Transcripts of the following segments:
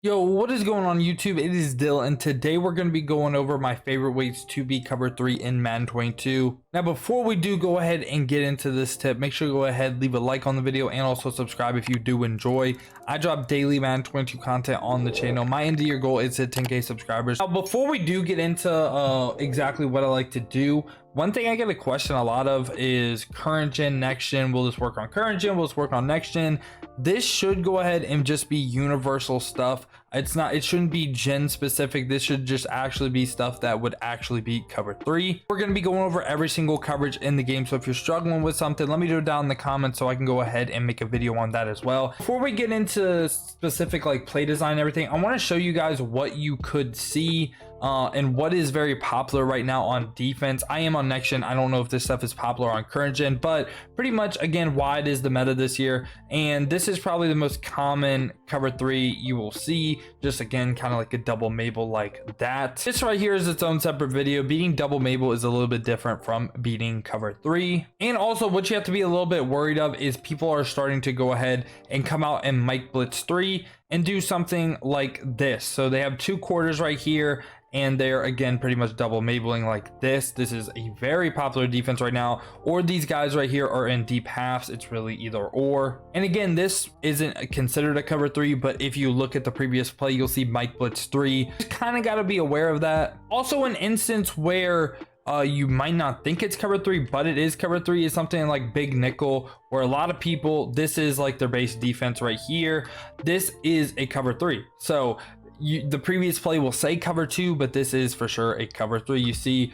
Yo, what is going on YouTube? It is Dill, and today we're going to be going over my favorite ways to beat cover 3 in Madden 22. Now, before we do go ahead and get into this tip, make sure to go ahead, leave a like on the video, and also subscribe if you do enjoy. I drop daily Madden 22 content on the channel. My end of year goal is to hit 10K subscribers. Now, before we do get into exactly what I like to do, one thing I get a question a lot of is current gen, next gen. Will this work on current gen? Will this work on next gen? This should go ahead and just be universal stuff. It shouldn't be gen specific. This should just actually be stuff that would actually beat cover 3. We're going to be going over every single coverage in the game. So if you're struggling with something, let me know down in the comments so I can go ahead and make a video on that as well. Before we get into specific like play design and everything, I want to show you guys what you could see and what is very popular right now on defense. I am on next gen. I don't know if this stuff is popular on current gen, but pretty much again why it is the meta this year. And this is probably the most common cover 3 you will see. Just again, kind of like a double Mabel like that. This right here is its own separate video. Beating double Mabel is a little bit different from beating cover 3. And also what you have to be a little bit worried of is people are starting to go ahead and come out and Mike Blitz 3 and do something like this. So they have 2 quarters right here, and they're again pretty much double Mabeling like this. This is a very popular defense right now, or these guys right here are in deep halves. It's really either or. And again, this isn't considered a cover 3, but if you look at the previous play, you'll see Mike Blitz 3. Just kind of got to be aware of that. Also, an instance where you might not think it's cover 3, but it is cover 3 is something like big nickel, where a lot of people, this is like their base defense right here. This is a cover 3. So the previous play will say cover 2, but this is for sure a cover 3. You see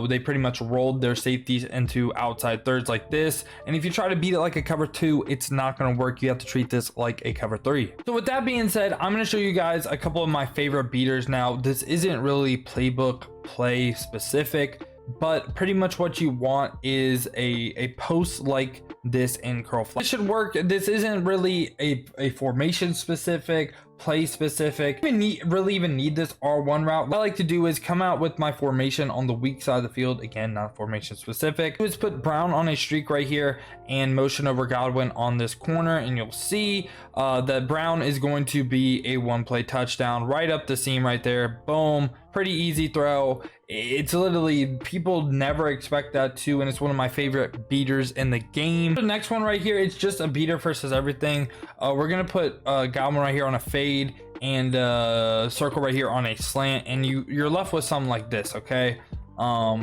they pretty much rolled their safeties into outside thirds like this, and if you try to beat it like a cover 2, it's not going to work. You have to treat this like a cover 3. So with that being said, I'm going to show you guys a couple of my favorite beaters. Now this isn't really playbook play specific, but pretty much what you want is a post like this in curl flat. This should work. This isn't really a formation specific, play specific. I really even need this R1 route. What I like to do is come out with my formation on the weak side of the field. Again, not formation specific. Is put Brown on a streak right here and motion over Godwin on this corner, and you'll see that Brown is going to be a 1-play touchdown right up the seam right there. Boom. Pretty easy throw. It's literally, people never expect that too, and it's one of my favorite beaters in the game. The next one right here, it's just a beater versus everything. We're gonna put Godwin right here on a fade and circle right here on a slant, and you're left with something like this. Okay,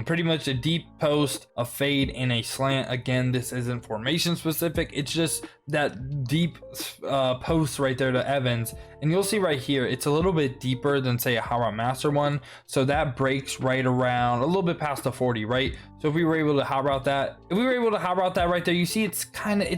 pretty much a deep post, a fade, and a slant. Again, this isn't formation specific. It's just that deep post right there to Evans, and you'll see right here it's a little bit deeper than say a high route master one, so that breaks right around a little bit past the 40, right? So if we were able to hot route that, right there, you see it's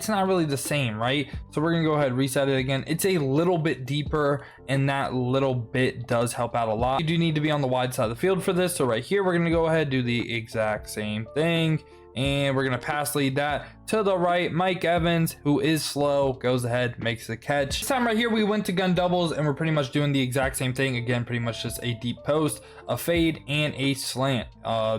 not really the same, right? So we're gonna go ahead and reset it again. It's a little bit deeper, and that little bit does help out a lot. You do need to be on the wide side of the field for this. So right here we're gonna go ahead and do the exact same thing, and we're gonna pass lead that to the right. Mike Evans, who is slow, goes ahead, makes the catch. This time right here we went to gun doubles, and we're pretty much doing the exact same thing again. Pretty much just a deep post, a fade, and a slant.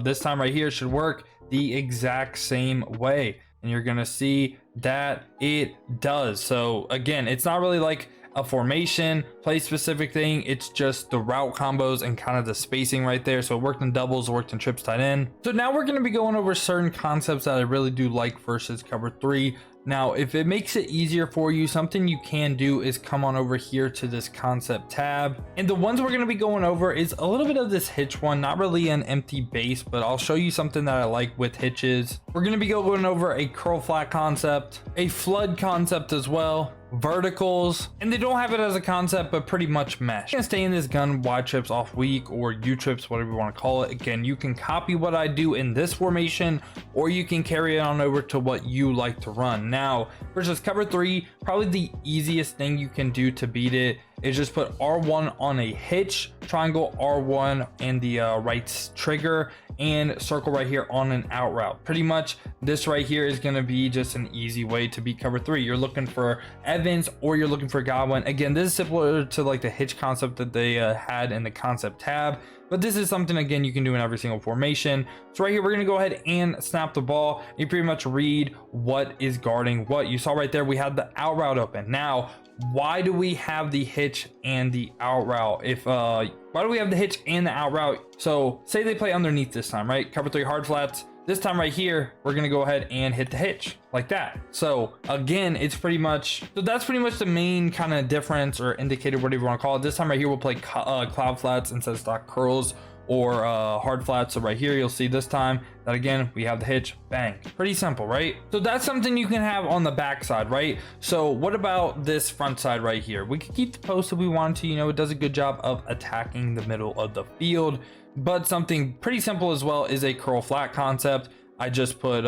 This time right here should work the exact same way, and you're gonna see that it does. So again, it's not really like a formation play specific thing, it's just the route combos and kind of the spacing right there. So it worked in doubles, worked in trips tight end. So now we're going to be going over certain concepts that I really do like versus cover 3. Now, if it makes it easier for you, something you can do is come on over here to this concept tab. And the ones we're going to be going over is a little bit of this hitch one, not really an empty base, but I'll show you something that I like with hitches. We're going to be going over a curl flat concept, a flood concept as well, verticals, and they don't have it as a concept, but pretty much mesh. You can stay in this gun Y trips off weak or U trips, whatever you want to call it. Again, you can copy what I do in this formation, or you can carry it on over to what you like to run. Now versus cover 3, probably the easiest thing you can do to beat it is just put R1 on a hitch, triangle R1 and the right trigger, and circle right here on an out route. Pretty much this right here is going to be just an easy way to beat cover 3. You're looking for Evans or you're looking for Godwin. Again, this is similar to like the hitch concept that they had in the concept tab, but this is something again you can do in every single formation. So right here we're going to go ahead and snap the ball. You pretty much read what is guarding what. You saw right there we had the out route open. Now why do we have the hitch and the out route? Why do we have the hitch and the out route? So say they play underneath this time, right? Cover 3 hard flats. This time right here, we're gonna go ahead and hit the hitch like that. So again, that's pretty much the main kind of difference or indicator, whatever you want to call it. This time right here, we'll play cloud flats instead of stock curls or hard flats. So right here, you'll see this time that again, we have the hitch, bang. Pretty simple, right? So that's something you can have on the back side, right? So what about this front side right here? We could keep the post if we want to, you know, it does a good job of attacking the middle of the field. But something pretty simple as well is a curl flat concept. I just put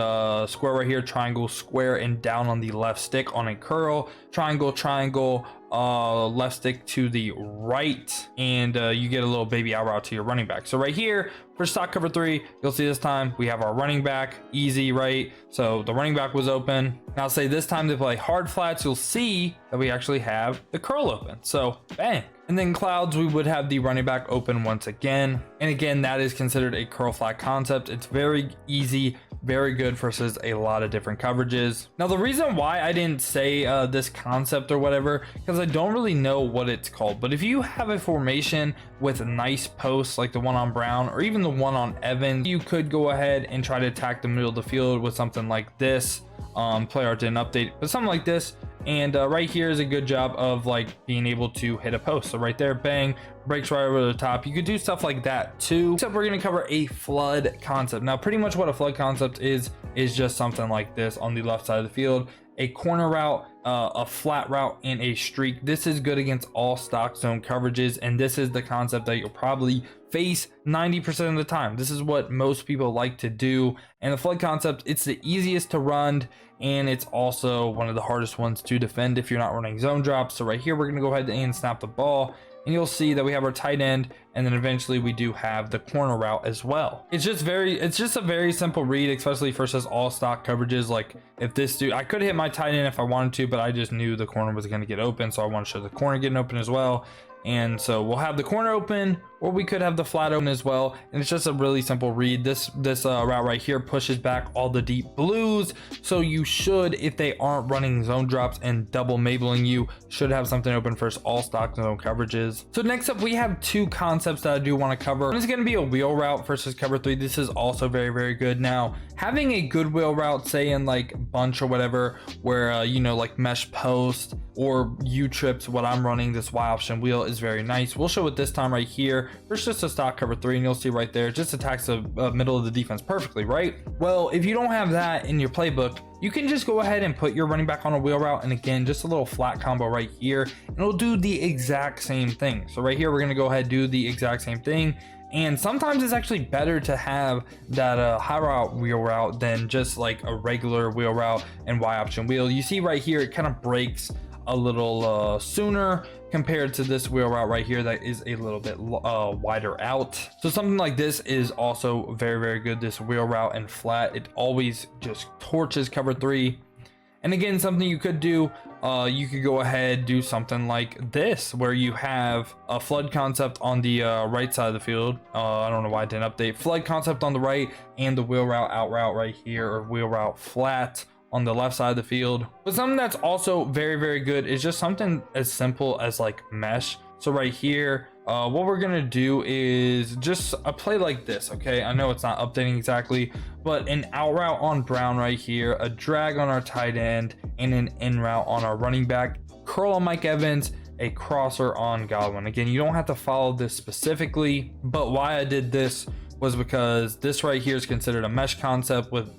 square right here, triangle, square, and down on the left stick on a curl, triangle, triangle, left stick to the right, and you get a little baby out route to your running back. So right here for stock cover 3, you'll see this time we have our running back, easy, right? So the running back was open. Now say this time they play hard flats, you'll see that we actually have the curl open. So bang. And then clouds, we would have the running back open once again. And again, that is considered a curl flat concept. It's very easy, very good versus a lot of different coverages. Now, the reason why I didn't say this concept or whatever, because I don't really know what it's called. But if you have a formation with nice posts like the one on Brown or even the one on Evans, you could go ahead and try to attack the middle of the field with something like this. Player art didn't update, but something like this. And right here is a good job of like being able to hit a post. So right there, bang, breaks right over the top. You could do stuff like that too, except we're going to cover a flood concept. Now, pretty much what a flood concept is just something like this on the left side of the field. A corner route, a flat route, and a streak. This is good against all stock zone coverages, and this is the concept that you'll probably face 90% of the time. This is what most people like to do. And the flood concept, it's the easiest to run, and it's also one of the hardest ones to defend if you're not running zone drops. So right here, we're going to go ahead and snap the ball, and you'll see that we have our tight end, and then eventually we do have the corner route as well. It's just a very simple read, especially versus all stock coverages. Like if this dude, I could hit my tight end if I wanted to, but I just knew the corner was going to get open, so I want to show the corner getting open as well. And so we'll have the corner open, or we could have the flat open as well. And it's just a really simple read. This route right here pushes back all the deep blues. So you should, if they aren't running zone drops and double mabling you, should have something open for all stock zone coverages. So next up, we have two concepts that I do want to cover. One is going to be a wheel route versus cover 3. This is also very, very good. Now, having a good wheel route, say in like bunch or whatever, where, you know, like mesh post or U trips, what I'm running, this Y option wheel is very nice. We'll show it this time right here. There's just a stock cover 3, and you'll see right there, it just attacks the middle of the defense perfectly, right? Well, if you don't have that in your playbook, you can just go ahead and put your running back on a wheel route, and again, just a little flat combo right here, and it'll do the exact same thing. So right here, we're gonna go ahead and do the exact same thing. And sometimes it's actually better to have that high route wheel route than just like a regular wheel route and Y option wheel. You see right here, it kind of breaks a little sooner compared to this wheel route right here that is a little bit wider out. So something like this is also very, very good. This wheel route and flat, it always just torches cover 3. And again, something you could do, you could go ahead, do something like this, where you have a flood concept on the right side of the field. I don't know why I didn't update. Flood concept on the right, and the wheel route out route right here, or wheel route flat on the left side of the field. But something that's also very, very good is just something as simple as like mesh. So right here, what we're gonna do is just a play like this, okay? I know it's not updating exactly, but an out route on Brown right here, a drag on our tight end, and an in route on our running back, curl on Mike Evans, a crosser on Godwin. Again, you don't have to follow this specifically, but why I did this was because this right here is considered a mesh concept with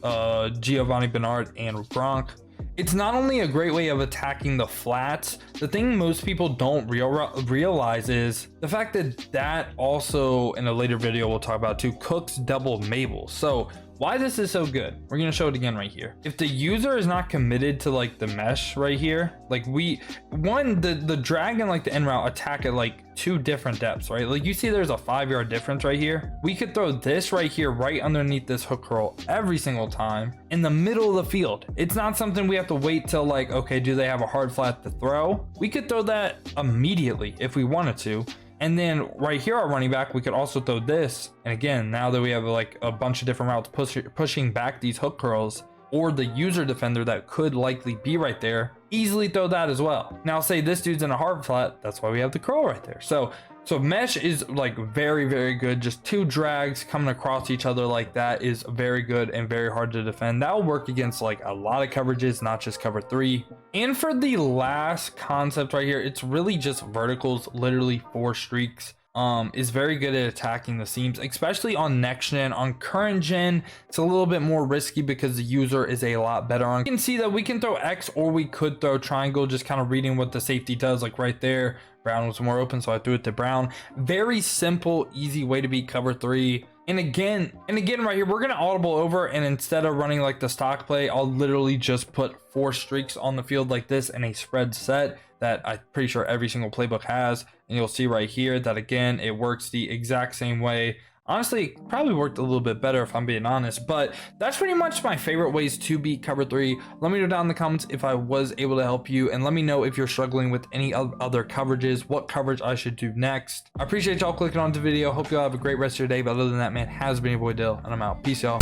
Giovanni Bernard and Gronk. It's not only a great way of attacking the flats, the thing most people don't realize is the fact that also, in a later video we'll talk about too, cooks double Mabel. So why this is so good, we're gonna show it again right here. If the user is not committed to like the mesh right here, like the drag and like the in route attack at like 2 different depths, right? Like you see there's a 5-yard difference right here. We could throw this right here right underneath this hook curl every single time in the middle of the field. It's not something we have to wait till like, okay, do they have a hard flat to throw? We could throw that immediately if we wanted to. And then right here, our running back, we could also throw this. And again, now that we have like a bunch of different routes pushing back these hook curls, or the user defender that could likely be right there, easily throw that as well. Now say this dude's in a hard flat, that's why we have the curl right there. So mesh is like very, very good. Just 2 drags coming across each other like that is very good and very hard to defend. That'll work against like a lot of coverages, not just cover 3. And for the last concept right here, it's really just verticals, literally 4 streaks. Is very good at attacking the seams, especially on next gen. On current gen, it's a little bit more risky because the user is a lot better on. You can see that we can throw X or we could throw triangle, just kind of reading what the safety does. Like right there, Brown was more open, so I threw it to Brown. Very simple, easy way to beat cover 3. And again right here, we're gonna audible over, and instead of running like the stock play, I'll literally just put 4 streaks on the field like this in a spread set that I'm pretty sure every single playbook has. And you'll see right here that again, it works the exact same way. Honestly, it probably worked a little bit better if I'm being honest, but that's pretty much my favorite ways to beat cover 3. Let me know down in the comments if I was able to help you, and let me know if you're struggling with any other coverages, what coverage I should do next. I appreciate y'all clicking on the video. Hope y'all have a great rest of your day, but other than that, man, has been your boy Dill, and I'm out. Peace, y'all.